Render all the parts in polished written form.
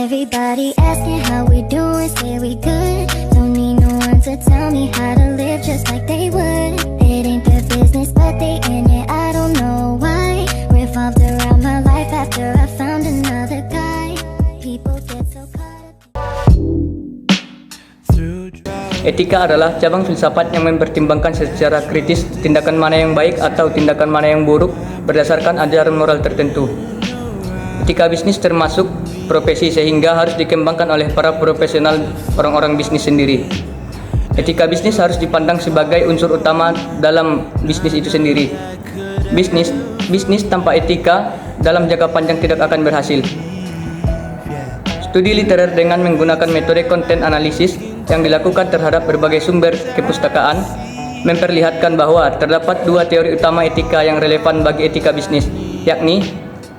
Everybody asking how we doing, say we good. Don't need no one to tell me how to live just like they would. It ain't their business, but they in it, I don't know why. Revolved around my life after I found another guy. People get so caught up. Etika adalah cabang filsafat yang mempertimbangkan secara kritis tindakan mana yang baik atau tindakan mana yang buruk berdasarkan ajaran moral tertentu. Etika bisnis termasuk profesi sehingga harus dikembangkan oleh para profesional orang-orang bisnis sendiri. Etika bisnis harus dipandang sebagai unsur utama dalam bisnis itu sendiri. Bisnis tanpa etika dalam jangka panjang tidak akan berhasil. Studi literer dengan menggunakan metode konten analisis yang dilakukan terhadap berbagai sumber kepustakaan memperlihatkan bahwa terdapat dua teori utama etika yang relevan bagi etika bisnis, yakni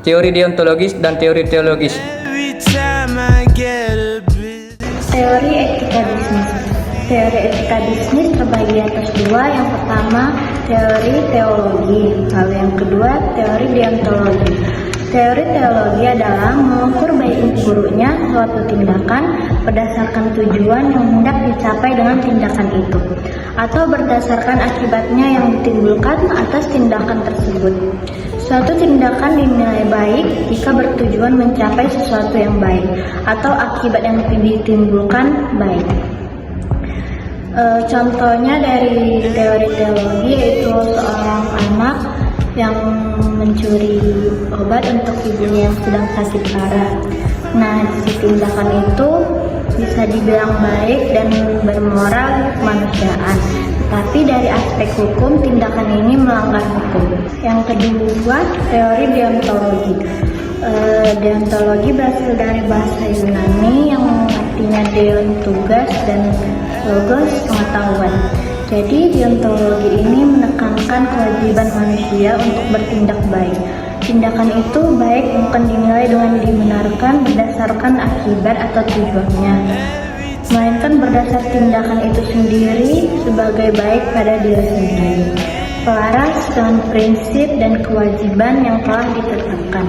teori deontologis dan teori teologis. Teori etika bisnis. Teori etika bisnis terbagi atas dua. Yang pertama, teori teologi, lalu yang kedua, teori deontologi. Teori teologi adalah mengukur baik buruknya suatu tindakan berdasarkan tujuan yang hendak dicapai dengan tindakan itu, atau berdasarkan akibatnya yang ditimbulkan atas tindakan tersebut. Suatu tindakan dinilai baik jika bertujuan mencapai sesuatu yang baik, atau akibat yang ditimbulkan baik. Contohnya dari teori teologi yaitu seorang anak yang mencuri obat untuk ibunya yang sedang sakit parah. Nah, si tindakan itu bisa dibilang baik dan bermoral kemanusiaan. Tapi dari aspek hukum, tindakan ini melanggar hukum. Yang kedua, teori deontologi. Deontologi berasal dari bahasa Yunani yang artinya deon tugas dan logos pengetahuan. Jadi deontologi ini menekankan kewajiban manusia untuk bertindak baik. Tindakan itu baik bukan dinilai dengan dibenarkan berdasarkan akibat atau tujuannya, melainkan berdasar tindakan itu sendiri sebagai baik pada diri sendiri, selaras dengan prinsip dan kewajiban yang telah ditetapkan.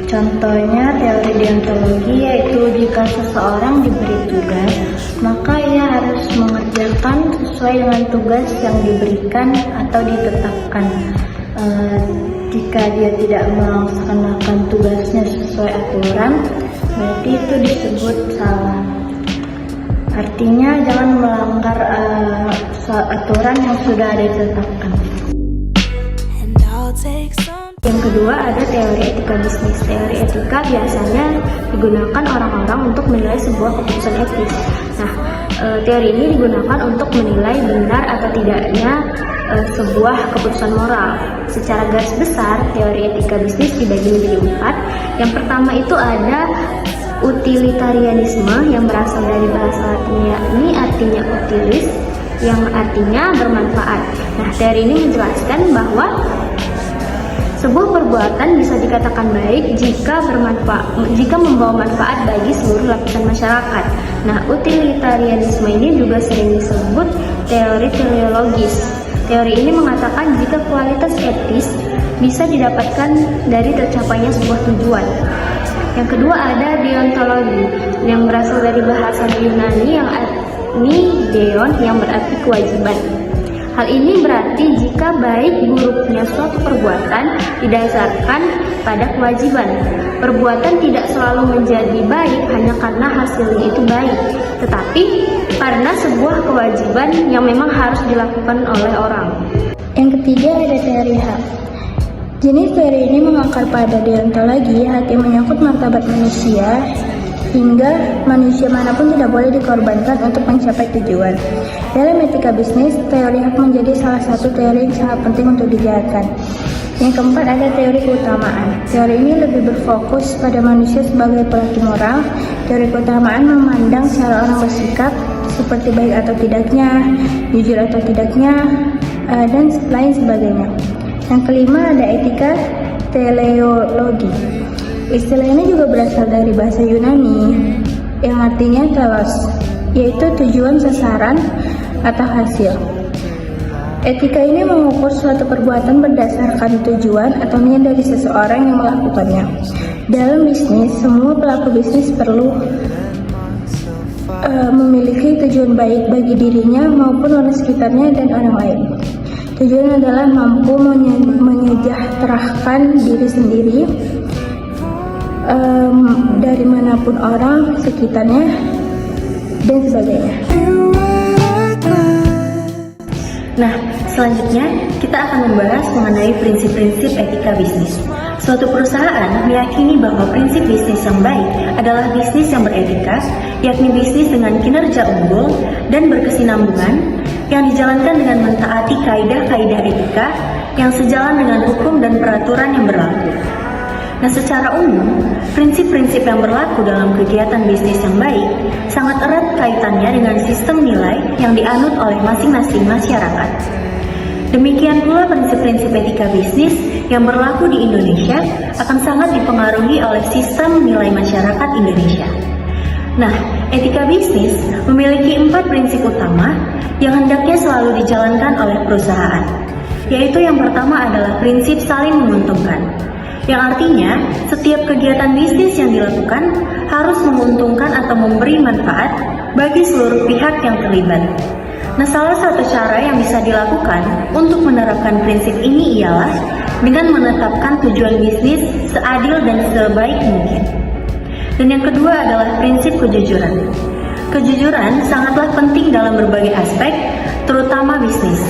Contohnya teori deontologi yaitu jika seseorang diberi tugas, maka ia harus mengerjakan sesuai dengan tugas yang diberikan atau ditetapkan. Jika dia tidak melaksanakan tugasnya sesuai aturan, berarti itu disebut salah. Artinya jangan melanggar aturan yang sudah ditetapkan. Yang kedua ada teori etika bisnis. Teori etika biasanya digunakan orang-orang untuk menilai sebuah keputusan etis. Nah, teori ini digunakan untuk menilai benar atau tidaknya sebuah keputusan moral. Secara garis besar, teori etika bisnis dibagi menjadi 4. Yang pertama itu ada utilitarianisme yang berasal dari bahasa Latinnya ini artinya utilis, yang artinya bermanfaat. Nah, teori ini menjelaskan bahwa sebuah perbuatan bisa dikatakan baik jika membawa manfaat bagi seluruh lapisan masyarakat. Nah, utilitarianisme ini juga sering disebut teori teleologis. Teori ini mengatakan jika kualitas etis bisa didapatkan dari tercapainya sebuah tujuan. Yang kedua ada deontologi yang berasal dari bahasa Yunani yang artinya deon yang berarti kewajiban. Hal ini berarti jika baik buruknya suatu perbuatan didasarkan pada kewajiban. Perbuatan tidak selalu menjadi baik hanya karena hasilnya itu baik, tetapi karena sebuah kewajiban yang memang harus dilakukan oleh orang. Yang ketiga ada teori hak. Jenis teori ini mengakar pada deontologi, hak yang menyangkut martabat manusia, hingga manusia manapun tidak boleh dikorbankan untuk mencapai tujuan. Dalam etika bisnis, teori hak menjadi salah satu teori yang sangat penting untuk dijalankan. Yang keempat ada teori keutamaan. Teori ini lebih berfokus pada manusia sebagai pelaku moral. Teori keutamaan memandang cara orang bersikap seperti baik atau tidaknya, jujur atau tidaknya, dan lain sebagainya. Yang kelima ada etika teleologi. Istilah ini juga berasal dari bahasa Yunani yang artinya telos, yaitu tujuan, sasaran, atau hasil. Etika ini mengukur suatu perbuatan berdasarkan tujuan atau niat dari seseorang yang melakukannya. Dalam bisnis, semua pelaku bisnis perlu memiliki tujuan baik bagi dirinya maupun orang sekitarnya dan orang lain. Tujuan adalah mampu menyejahterakan diri sendiri dari manapun orang sekitarnya dan sebagainya. Nah, selanjutnya kita akan membahas mengenai prinsip-prinsip etika bisnis. Suatu perusahaan meyakini bahwa prinsip bisnis yang baik adalah bisnis yang beretika, yakni bisnis dengan kinerja unggul dan berkesinambungan, yang dijalankan dengan mentaati kaidah-kaidah etika yang sejalan dengan hukum dan peraturan yang berlaku. Nah, secara umum, prinsip-prinsip yang berlaku dalam kegiatan bisnis yang baik sangat erat kaitannya dengan sistem nilai yang dianut oleh masing-masing masyarakat. Demikian pula prinsip-prinsip etika bisnis yang berlaku di Indonesia akan sangat dipengaruhi oleh sistem nilai masyarakat Indonesia. Nah, etika bisnis memiliki 4 prinsip utama yang hendaknya selalu dijalankan oleh perusahaan, yaitu yang pertama adalah prinsip saling menguntungkan, yang artinya setiap kegiatan bisnis yang dilakukan harus menguntungkan atau memberi manfaat bagi seluruh pihak yang terlibat. Nah, salah satu cara yang bisa dilakukan untuk menerapkan prinsip ini ialah dengan menetapkan tujuan bisnis seadil dan sebaik mungkin. Dan yang kedua adalah prinsip kejujuran. Kejujuran sangatlah penting dalam berbagai aspek, terutama bisnis.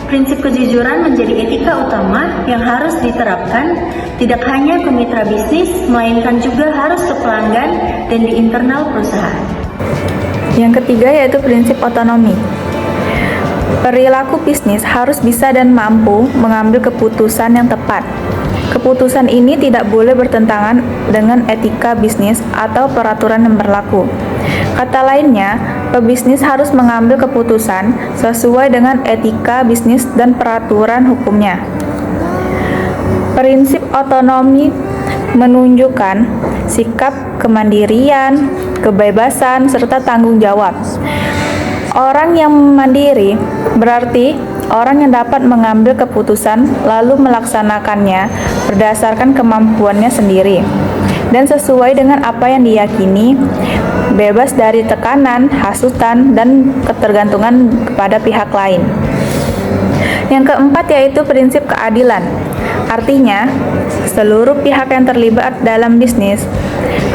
Prinsip kejujuran menjadi etika utama yang harus diterapkan tidak hanya ke mitra bisnis, melainkan juga harus ke pelanggan dan di internal perusahaan. Yang ketiga yaitu prinsip otonomi. Perilaku bisnis harus bisa dan mampu mengambil keputusan yang tepat. Keputusan ini tidak boleh bertentangan dengan etika bisnis atau peraturan yang berlaku. Kata lainnya, pebisnis harus mengambil keputusan sesuai dengan etika bisnis dan peraturan hukumnya. Prinsip otonomi menunjukkan sikap kemandirian, kebebasan, serta tanggung jawab. Orang yang mandiri berarti orang yang dapat mengambil keputusan lalu melaksanakannya berdasarkan kemampuannya sendiri dan sesuai dengan apa yang diyakini, bebas dari tekanan, hasutan, dan ketergantungan kepada pihak lain. Yang keempat yaitu prinsip keadilan. Artinya, seluruh pihak yang terlibat dalam bisnis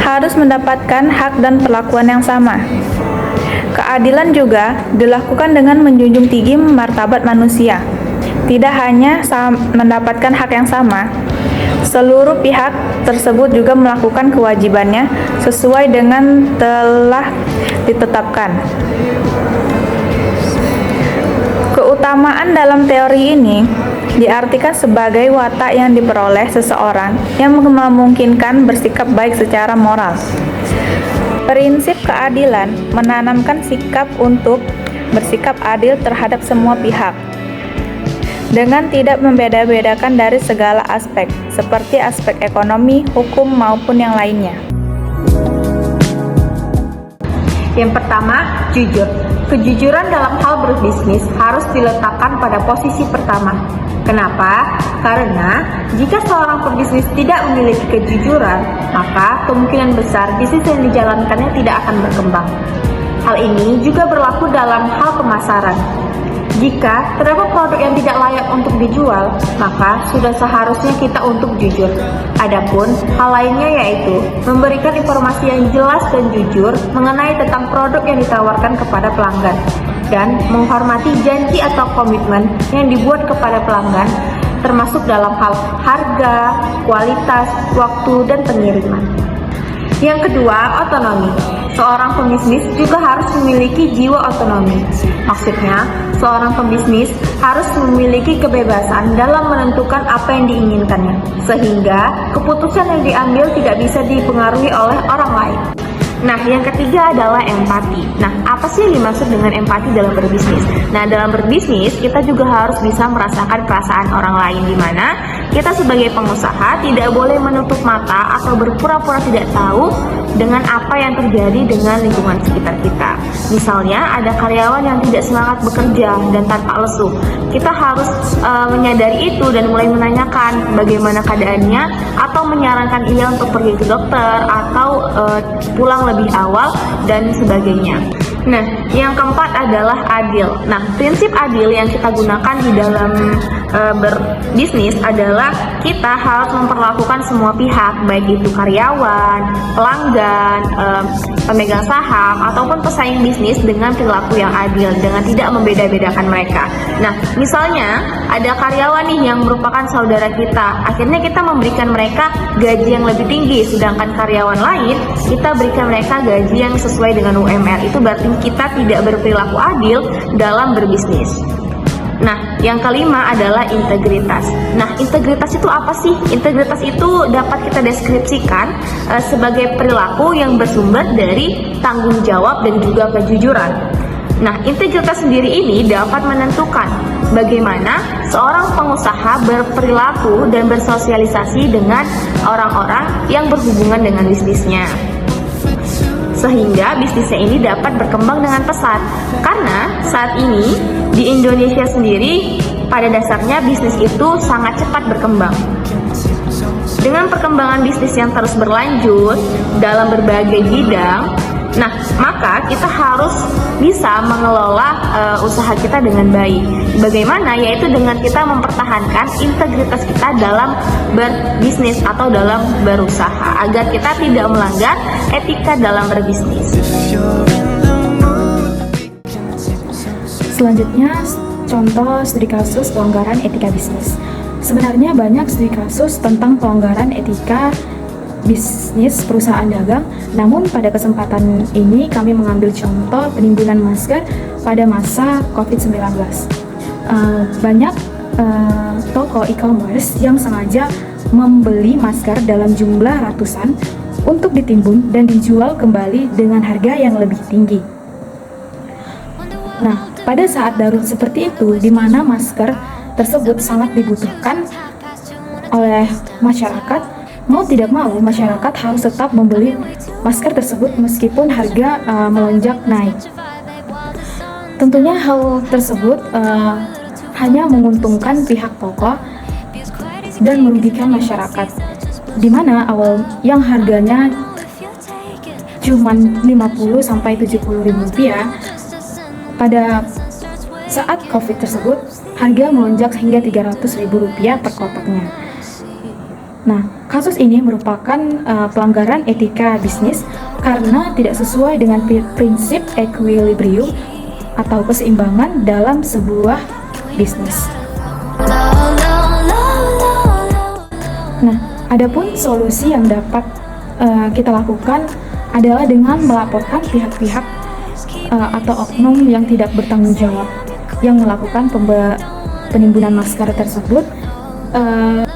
harus mendapatkan hak dan perlakuan yang sama. Keadilan juga dilakukan dengan menjunjung tinggi martabat manusia. Tidak hanya mendapatkan hak yang sama, seluruh pihak tersebut juga melakukan kewajibannya sesuai dengan telah ditetapkan. Keutamaan dalam teori ini diartikan sebagai watak yang diperoleh seseorang yang memungkinkan bersikap baik secara moral. Prinsip keadilan menanamkan sikap untuk bersikap adil terhadap semua pihak dengan tidak membeda-bedakan dari segala aspek, seperti aspek ekonomi, hukum, maupun yang lainnya. Yang pertama, jujur. Kejujuran dalam hal berbisnis harus diletakkan pada posisi pertama. Kenapa? Karena jika seorang pebisnis tidak memiliki kejujuran, maka kemungkinan besar bisnis yang dijalankannya tidak akan berkembang. Hal ini juga berlaku dalam hal pemasaran. Jika terdapat produk yang tidak layak untuk dijual, maka sudah seharusnya kita untuk jujur. Adapun hal lainnya yaitu memberikan informasi yang jelas dan jujur mengenai tentang produk yang ditawarkan kepada pelanggan dan menghormati janji atau komitmen yang dibuat kepada pelanggan, termasuk dalam hal harga, kualitas, waktu, dan pengiriman. Yang kedua, otonomi. Seorang pembisnis juga harus memiliki jiwa otonomi. Maksudnya, seorang pembisnis harus memiliki kebebasan dalam menentukan apa yang diinginkannya, sehingga keputusan yang diambil tidak bisa dipengaruhi oleh orang lain. Nah, yang ketiga adalah empati. Nah, apa sih yang dimaksud dengan empati dalam berbisnis? Nah, dalam berbisnis, kita juga harus bisa merasakan perasaan orang lain, di mana kita sebagai pengusaha tidak boleh menutup mata atau berpura-pura tidak tahu dengan apa yang terjadi dengan lingkungan sekitar kita. Misalnya ada karyawan yang tidak semangat bekerja dan tanpa lesu. Kita harus menyadari itu dan mulai menanyakan bagaimana keadaannya atau menyarankan ia untuk pergi ke dokter atau pulang lebih awal dan sebagainya. Nah, yang keempat adalah adil. Nah, prinsip adil yang kita gunakan di dalam berbisnis adalah kita harus memperlakukan semua pihak, baik itu karyawan, pelanggan, pemegang saham, ataupun pesaing bisnis dengan perilaku yang adil, dengan tidak membeda-bedakan mereka. Nah, misalnya ada karyawan nih yang merupakan saudara kita, akhirnya kita memberikan mereka gaji yang lebih tinggi, sedangkan karyawan lain kita berikan mereka gaji yang sesuai dengan UMR. Itu berarti kita tidak berperilaku adil dalam berbisnis. Nah, yang kelima adalah integritas. Nah, integritas itu apa sih? Integritas itu dapat kita deskripsikan sebagai perilaku yang bersumber dari tanggung jawab dan juga kejujuran. Nah, integritas sendiri ini dapat menentukan bagaimana seorang pengusaha berperilaku dan bersosialisasi dengan orang-orang yang berhubungan dengan bisnisnya, sehingga bisnisnya ini dapat berkembang dengan pesat. Karena saat ini di Indonesia sendiri pada dasarnya bisnis itu sangat cepat berkembang. Dengan perkembangan bisnis yang terus berlanjut dalam berbagai bidang, nah maka kita harus bisa mengelola usaha kita dengan baik. Bagaimana? Yaitu dengan kita mempertahankan integritas kita dalam berbisnis atau dalam berusaha, agar kita tidak melanggar etika dalam berbisnis. Selanjutnya, contoh studi kasus pelanggaran etika bisnis. Sebenarnya banyak studi kasus tentang pelanggaran etika bisnis perusahaan dagang, namun pada kesempatan ini kami mengambil contoh penimbunan masker pada masa COVID-19. Banyak toko e-commerce yang sengaja membeli masker dalam jumlah ratusan untuk ditimbun dan dijual kembali dengan harga yang lebih tinggi. Nah, pada saat darurat seperti itu, di mana masker tersebut sangat dibutuhkan oleh masyarakat, mau tidak mau masyarakat harus tetap membeli masker tersebut meskipun harga melonjak naik. Tentunya hal tersebut hanya menguntungkan pihak toko dan merugikan masyarakat, di mana awal yang harganya cuma 50-70 ribu rupiah, pada saat COVID tersebut harga melonjak hingga 300 ribu rupiah per kotaknya. Nah, kasus ini merupakan pelanggaran etika bisnis karena tidak sesuai dengan prinsip equilibrium atau keseimbangan dalam sebuah bisnis. Nah, adapun solusi yang dapat kita lakukan adalah dengan melaporkan pihak-pihak atau oknum yang tidak bertanggung jawab yang melakukan penimbunan masker tersebut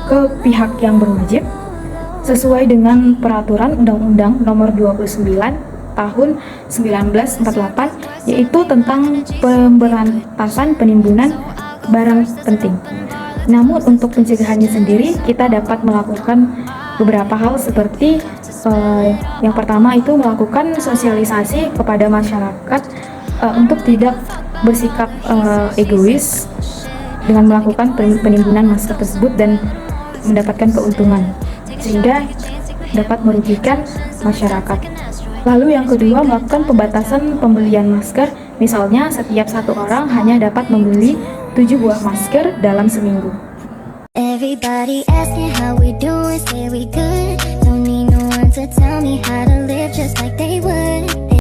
ke pihak yang berwajib sesuai dengan peraturan Undang-Undang Nomor 29 Tahun 1948, yaitu tentang pemberantasan penimbunan barang penting. Namun untuk pencegahannya sendiri kita dapat melakukan beberapa hal seperti yang pertama itu melakukan sosialisasi kepada masyarakat untuk tidak bersikap egois dengan melakukan penimbunan masker tersebut dan mendapatkan keuntungan sehingga dapat merugikan masyarakat. Lalu yang kedua, melakukan pembatasan pembelian masker, misalnya setiap satu orang hanya dapat membeli 7 buah masker dalam seminggu. Everybody asking how we doing, say we good. Don't need no one to tell me how to live just like they would.